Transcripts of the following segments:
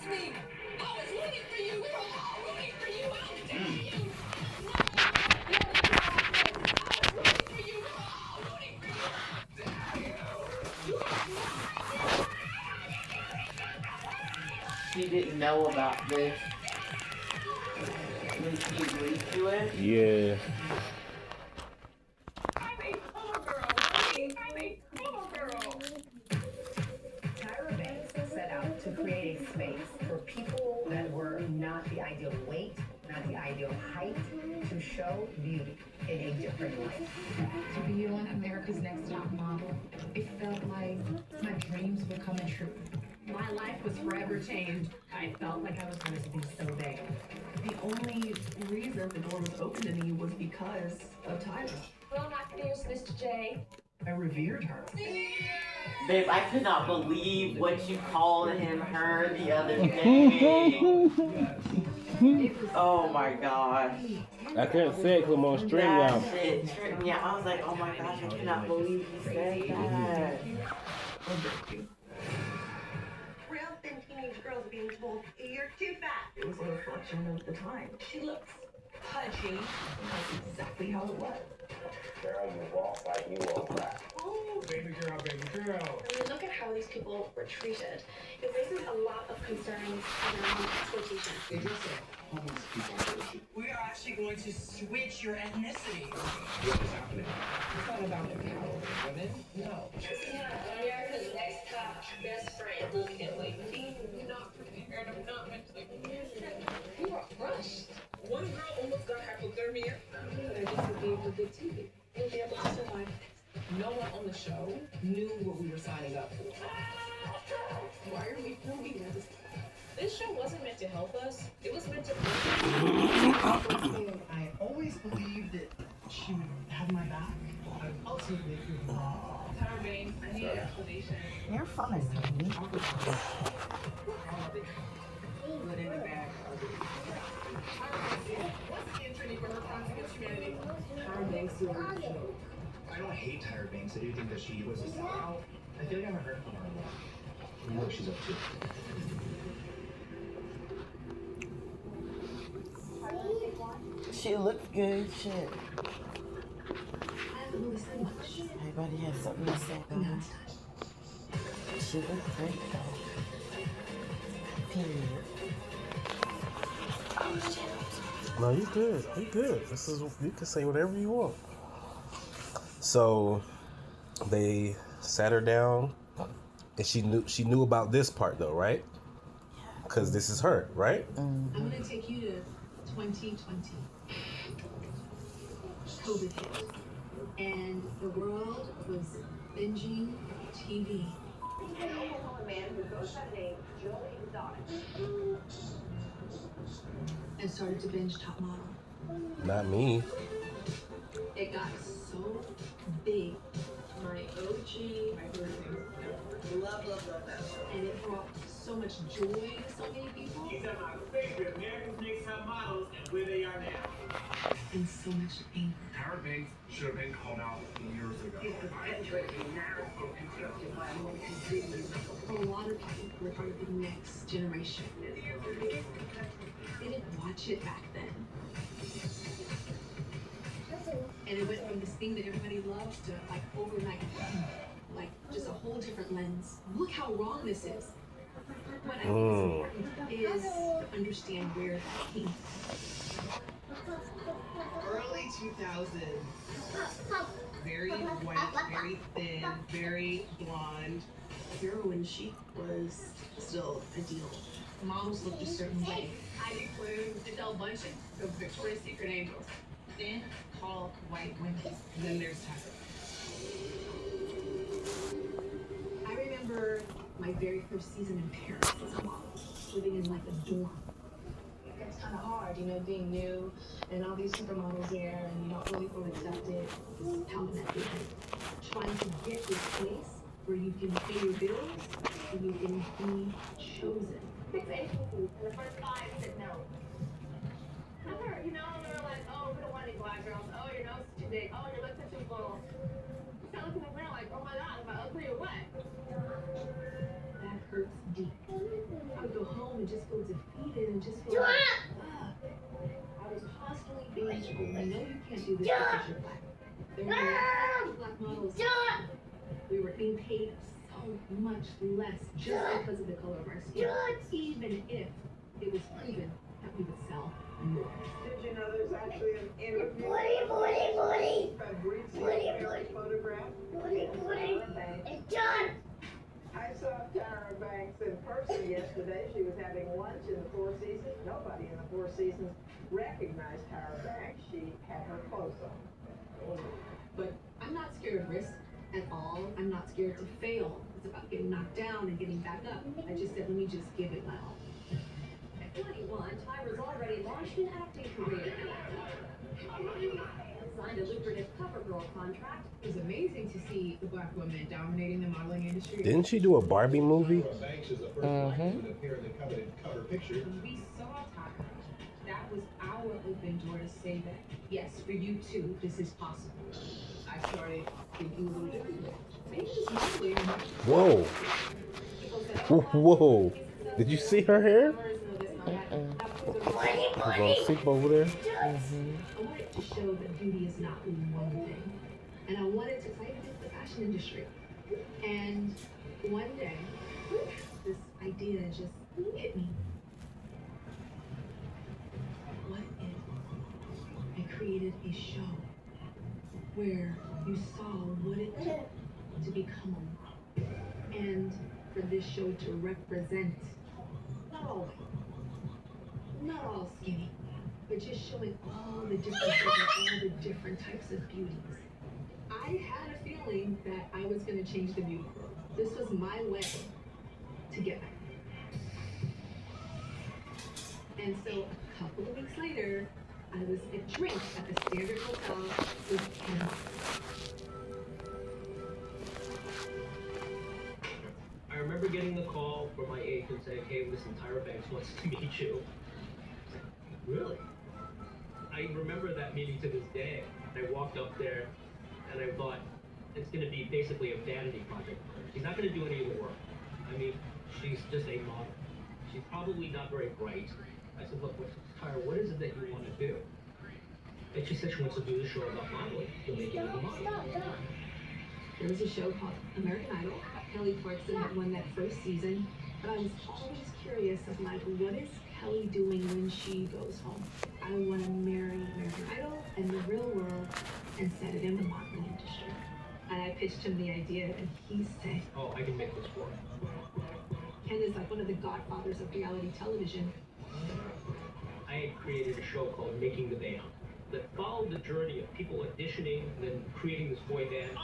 me. I was rooting for you. We were all rooting for you. How dare you? She didn't know about this when she agreed to it. Yeah. Tyra Banks set out to create a space for people that were not the ideal weight, not the ideal height, to show beauty in a different light. To be on America's Next Top Model, it felt like my dreams were coming true. My life was forever changed. I felt like I was going to be so big. The only reason the door was open to me was because of Tyra. Well, not fierce, Mr. J. I revered her. Babe, I could not believe what you called him her the other day. Oh my gosh. I couldn't say it because I'm on stream now. That shit tripped me out. I was like, oh my gosh, I cannot believe you said that. Real thin teenage girls being told, you're too fat. It was a reflection of the time. She looks pudgy. That's exactly how it was. Girl, you walk like you walk back. Oh, baby girl, baby girl. When we look at how these people were treated, it raises a lot of concerns around exploitation. They just said homeless people. We are actually going to switch your ethnicity. What is happening? It's not about empowering women. No. America's Next Top best friend. Look at me. I'm not prepared. I'm not mentally prepared. You are crushed. One girl almost got hypothermia. I just would be able to good TV. You'll be able to survive. No one on the show knew what we were signing up for. Why are we filming this? This show wasn't meant to help us. It was meant to. I always believed that she would have my back. I ultimately proved wrong. Tyra Banks, I need an explanation. You're fine. Put in the bag. What's the entry for her crimes against humanity? Tyra Banks doing the show. I don't hate Tyra Banks. I do think that she was a sellout. I feel like I haven't heard from her a lot. I wonder what she's up to. She looks good, shit. I haven't really said much. Everybody has something to say about her. She looks great though. Period. Oh shit. No, you good. You good. This is you can say whatever you want. So they sat her down, and she knew about this part though, right? Because this is her, right? I'm gonna take you to 2020. COVID hit, and the world was binging TV. An Oklahoma man who goes by the name Joey Exotic and started to binge Top Model. Not me. It got so big. My OG, my birthday. Love that show. And it brought so much joy to so many people. These are my favorite America's Next Top Models and where they are now. And so much anger. Tyra Banks should have been called out years ago. For a lot of people who are part of the next generation, they didn't watch it back then. And it went from this thing that everybody loves to like overnight, like just a whole different lens. Look how wrong this is. What I think is important is to understand where that came from. Early 2000s. Very white, very thin, very blonde. Heroin chic was still a deal. Models looked a certain way. Heidi Klum, Giselle Bundchen, the Victoria's Secret Angels. Then tall white women. Then there's Tyra. I remember my very first season in Paris as a model, living in like a dorm. It's kind of hard, you know, being new and all these supermodels there and you don't really feel accepted. It's how that is. Trying to get this place where you can pay your bills and you can be chosen. 6 agencies, and the first 5 said no. Remember, you know, they were like, oh, we don't want any black girls. Oh, your nose is too big. Oh, your lips are too full. You start looking around like, oh my God, am I ugly or what? That hurts deep. I would go home and just and just feel like, I was constantly being told, I know you can't do this because you're black. There were black models. We were being paid so much less just because of the color of our skin, even if it was proven that we would sell more. Did you know there's actually an interview? Fabrizio photograph? I saw Tara Banks in person yesterday. She was having lunch in the Four Seasons. Nobody in the Four Seasons recognized Tara Banks. She had her clothes on. But I'm not scared of risk at all. I'm not scared to fail. It's about getting knocked down and getting back up. I just said, let me just give it my all. At 21, Tyra's already launched an acting career. Signed a lucrative CoverGirl contract. It was amazing to see the black woman dominating the modeling industry. Didn't she do a Barbie movie? Banks is the first black woman to appear in the coveted cover picture. When we saw Tyra, that was our open door to say that, yes, for you too, this is possible. I started thinking a little differently. Maybe it's modeling. Whoa. Whoa. Did you see her hair? We're gonna sleep over there. I wanted to show that beauty is not one thing. And I wanted to fight against the fashion industry. And one day, this idea just hit me. What if I created a show where you saw what it took to become a model? And for this show to represent not all white, not all skinny, but just showing all the differences and all the different types of beauties. I had a feeling that I was going to change the beauty world. This was my way to get back. And so a couple of weeks later, I was at drinks at the Standard Hotel with Ken. I remember getting the call from my agent saying, hey, listen, Tyra Banks wants to meet you. Really? I remember that meeting to this day. I walked up there and I thought, it's going to be basically a vanity project. She's not going to do any of the work. I mean, she's just a model. She's probably not very bright. I said, look, Tyra, what is it that you want to do? And she said she wants to do the show about modeling, the making of a model. There was a show called American Idol. Kelly Clarkson had won that first season, but I was always curious of like, what is Kelly doing when she goes home? I want to marry American Idol and the real world and set it in the modeling industry. And I pitched him the idea, and he said, oh, I can make this work. Ken is like one of the godfathers of reality television. I had created a show called Making the Band that followed the journey of people auditioning, then creating this boy band,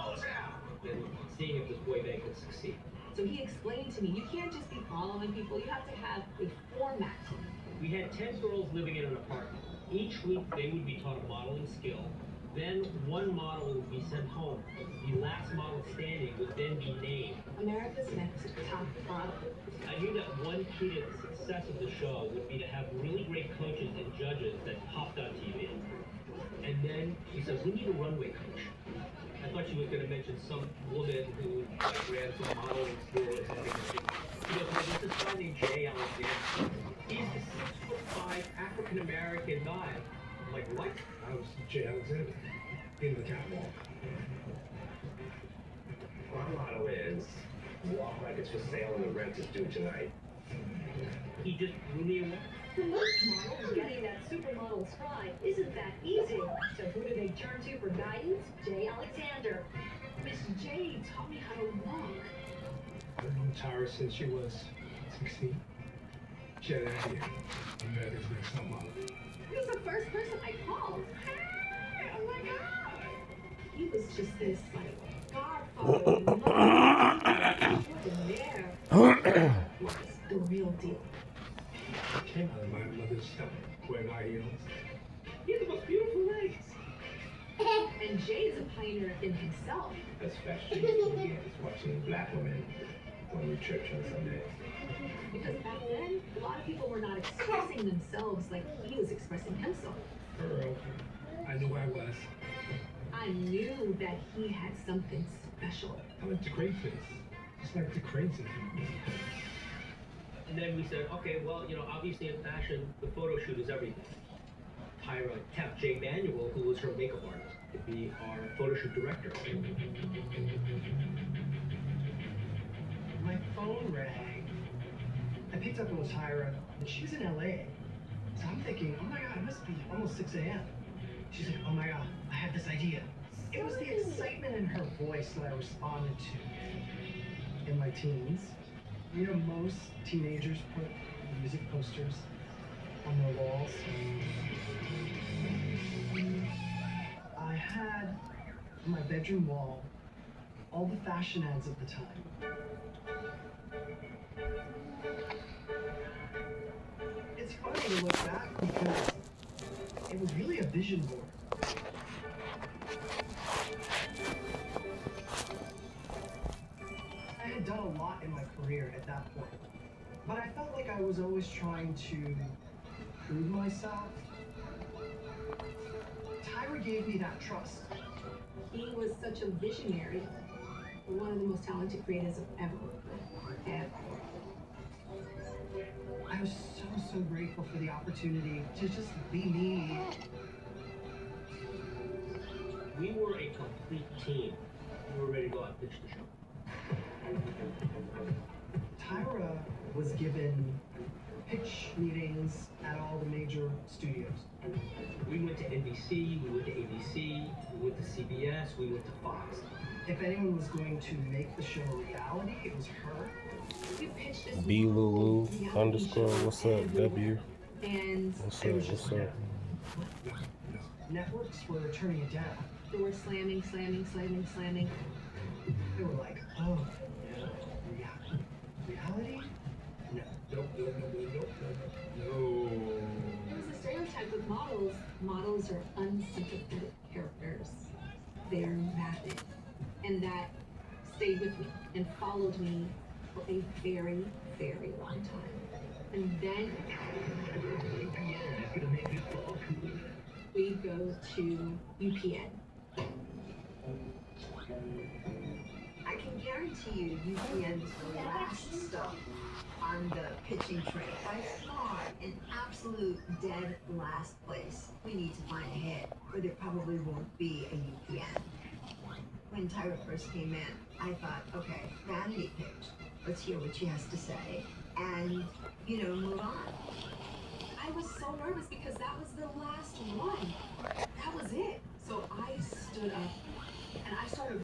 then seeing if this boy band could succeed. So he explained to me, you can't just be following people, you have to have a format. We had 10 girls living in an apartment. Each week they would be taught a modeling skill. Then one model would be sent home. The last model standing would then be named. America's Next Top Model. I knew that one key to the success of the show would be to have really great coaches and judges that popped on TV. And then she said, we need a runway coach. I thought she was going to mention some woman who ran some modeling school or something. She goes, well, there's this guy named Jay Alexander. He's a 6'5" African-American guy. I'm like, what? I was Jay Alexander in the catwalk. Our motto is, walk like it's for sale and the rent is due tonight. He just blew me away. For most models, getting that supermodel stride isn't that easy. So who do they turn to for guidance? Jay Alexander. Miss J taught me how to walk. I've known Tyra since she was 16. She had an idea. America's Next Top Model. He was the first person I called. Hey, oh my God. He was just this, like, godfather. And there was the real deal. I came out of my mother's stomach wearing high heels. He had the most beautiful legs. And Jay is a pioneer in himself. Especially again, watching black women going to church on Sundays. Because back then, a lot of people were not expressing themselves like he was expressing himself. Girl, I knew I was. I knew that he had something special. I like the great face. Just like the crazy. And then we said, okay, well, you know, obviously in fashion, the photo shoot is everything. Tyra tapped Jay Manuel, who was her makeup artist, to be our photo shoot director. My phone rang. I picked up, it was Tyra, and she was in LA. So I'm thinking, oh my god, it must be almost 6 a.m. She's like, oh my god, I have this idea. It was the excitement in her voice that I responded to in my teens. You know, most teenagers put music posters on their walls. I had on my bedroom wall all the fashion ads of the time. It's funny to look back because it was really a vision board. I had done a lot in my career at that point, but I felt like I was always trying to prove myself. Tyra gave me that trust. He was such a visionary, one of the most talented creators I've ever worked with. Ever. I was so grateful for the opportunity to just be me. We were a complete team. We were ready to go out and pitch the show. Tyra was given pitch meetings at all the major studios. We went to NBC, we went to ABC, we went to CBS, we went to Fox. If anyone was going to make the show a reality, it was her. We pitched this B Lulu reality underscore. show What's up, everywhere. W? And What's It up? was just What's up? Networks were turning it down. they were slamming. They were like, oh, reality? No. Nope, nope, nope, nope, nope, no. There was a stereotype with models. Models are unsympathetic characters. They're vapid. And that stayed with me and followed me for a very, very long time. And then we go to UPN. I can guarantee you UPN's the last stop on the pitching train. By far, an absolute dead last place. We need to find a hit, or there probably won't be a UPN. When Tyra first came in, I thought, okay, vanity pitch. Let's hear what she has to say, and, move on. I was so nervous because that was the last one. That was it. So I stood up and I started